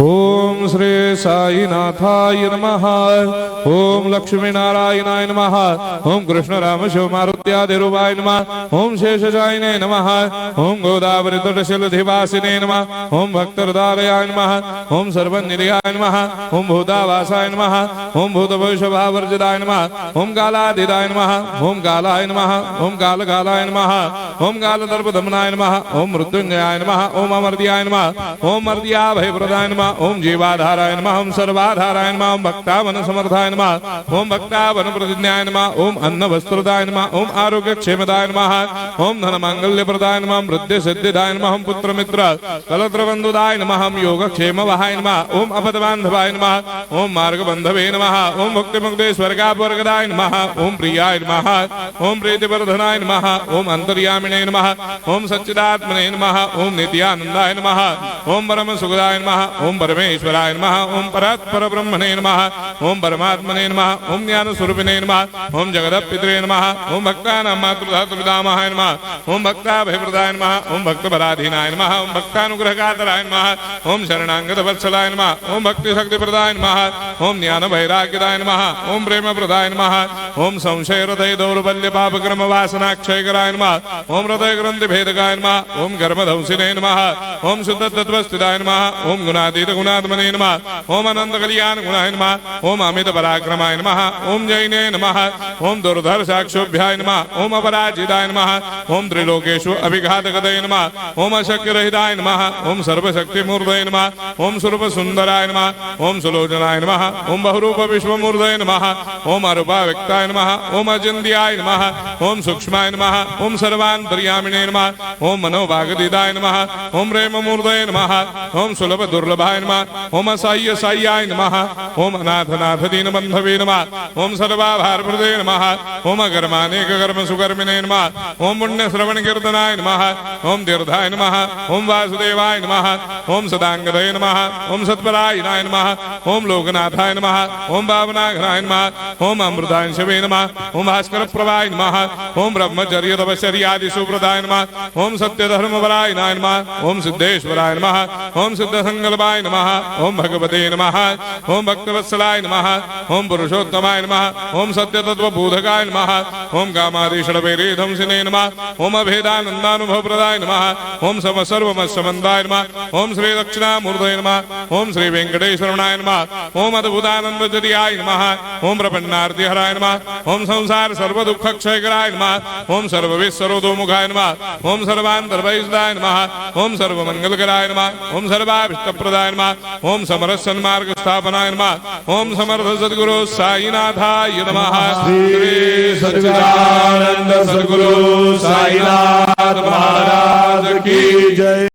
ओम श्री साईनाथाय नमः। ओम लक्ष्मी नारायणाय नमः। ओम कृष्ण राम शिव मारुत्यादिरूपाय नमः। ओम शेषजायिने नमः। ओम गोदावरी तटशिलधिवासिने नमः। ओम भक्तहृदयाय नमः। ओम सर्वनिलयाय नमः। ओम भूतावासाय नमः। ओम भूतभविष्यभावर्जिताय नमः। ओम कालाधीताय नमः। ओम कालाय नमः। ओम कालकालाय नमः। ओम कालदर्पदमनाय नमः। ओम मृत्युंजयाय नमः। ओम अमर्त्याय नमः। ओम मर्त्याभयप्रदाय नमः। ओम जीवाधाराय नमः। ओम सर्वाधाराय नमः। ओम भक्तावन समर्थाय नमः। ओम भक्तावन प्रतिज्ञाय नमः। ओम अन्न वस्त्रदाय नमः। ओम आरोग्य क्षेमदाय नमः। ओम धन मांगल्य प्रदाय नमः। ओम वृद्धि सिद्धिदाय नमः। ओम पुत्र मित्र कलत्र बंधुदाय नमः। ओम योग क्षेम वहाय नमः। ओम अपद बांधवाय नमः। ओम मार्ग बंधवे नमः। ओम मुक्ति मुक्ति स्वर्गापवर्गदाय नमः। ओम प्रियाय नमः। ओम प्रीतिवर्धनाय नमः। ओम अंतर्यामिने नमः। ओम सच्चिदात्मने नमः। ओम नित्यानंदाय नमः। ओम परम सुखदाय नमः। ओम परमेश्वराय नमः। ओम परात्पर ब्रह्मणे नमः। ओम परमात्मने नमः। ओम ज्ञान स्वरूपिणे नमः। ओम जगदपितरे नमः। ओम भक्तानां मातृधातुपितामहाय नमः। ओम भक्ताभयप्रदाय नमः। ओम भक्तपराधीनाय नमः। ओम भक्तानुग्रहकातराय नमः। ओम शरणागत वत्सलाय नमः। ओम भक्ति शक्ति प्रदाय नमः। ओम ज्ञान वैराग्यदाय नमः। ओम प्रेम प्रदाय नमः। ओम संशय हृदय दौर्बल्य पाप कर्म वासना क्षयकराय नमः। ओम हृदय ग्रंथि भेदकाय नमः। ओम कर्मधंसिने नमः। ओम शुद्ध तत्वस्थिताय नमः। ओम गुणातीत गुणात्मने नमः। ओम अनंत कल्याण गुणाय नमः। ओम अमित पराक्रमाय नमः। ओम जैने नमः। ओम दुर्धर साक्षोभ्याय नमः। ओम अपराजिताय नमः। ओम त्रिलोकेषु अभिघातगतये नमः। ओम अशक्य रहिताय नमः। ओम सर्वशक्ति मूर्धये नमः। ओम स्वरूप सुंदराय नमः। ओम सुलोचनाय नमः। ओम बहुरूप विश्वमूर्धये नमः। ओम अरूपाव्यक्ताय नमः। ओम अचिन्त्याय नमः। ओम सूक्ष्माय नमः। ओम सर्वान्तर्यामिने नमः। ओम मनोभागदिताय नमः। ओम प्रेम मूर्धये नमः। ओम सुलभ दुर्लभाय नमः। ओम असाह्य साह्याय नमः। ओम अनाथनाथ दीनबंधवे नमः। ओम सर्वाभारप्रदे नमः। ओम अकर्मानेक कर्म सुकर्मिणे नमः। ओम पुण्य श्रवण कीर्तनाय नमः। ओम तीर्थाय नमः। ओम वासुदेवाय नमः। ओम सदांगदये नमः। ओम सत्परायणाय नमः। ओम लोकनाथाय नमः। ओम भावनाघनाय नमः। ओम अमृताय शिवे नमः। ओम भास्कर प्रभाय नमः। ओम ब्रह्मचर्य तपश्चर्यादि सुप्रदाय नमः। ओम सत्य धर्मपरायणाय नमः। ओम सिद्धेश्वराय नमः। ओम सिद्ध संकल्पाय नमः। ओम भगवते नमः। ओम भक्तवत्सलाय नमः। ओम पुरुषोत्तमाय नमः। ओम सत्य तत्व बोधकाय नमः। ओम कामादिषडवेरे धंसिने नमः। ओम अभेदानंदानुभव प्रदाय नमः। ओम सम सर्वमस्समन्दाय नमः। ओम श्री दक्षिणामूर्तये नमः। ओम श्री वेंकटेश्वरनाय नमः। ओम अद्भुतानंदजरियाय नमः। ओम प्रपन्नार्ति हराय नमः। ओम संसार सर्व दुख क्षयकराय नमः। ओम सर्वविस्सरोदोमुखाय नमः। ओम सर्वांतर्वैसदाय नमः। ओम सर्वमंगलकराय नमः। ओम सर्वाभिष्टप्रदाय नमः। ओम समरस सन्मार्ग स्थापनाय नमः। ओम समर्थ सद्गुरु साईनाथाय नमः। श्री सच्चिदानंद सद्गुरु साईनाथ महाराज की जय।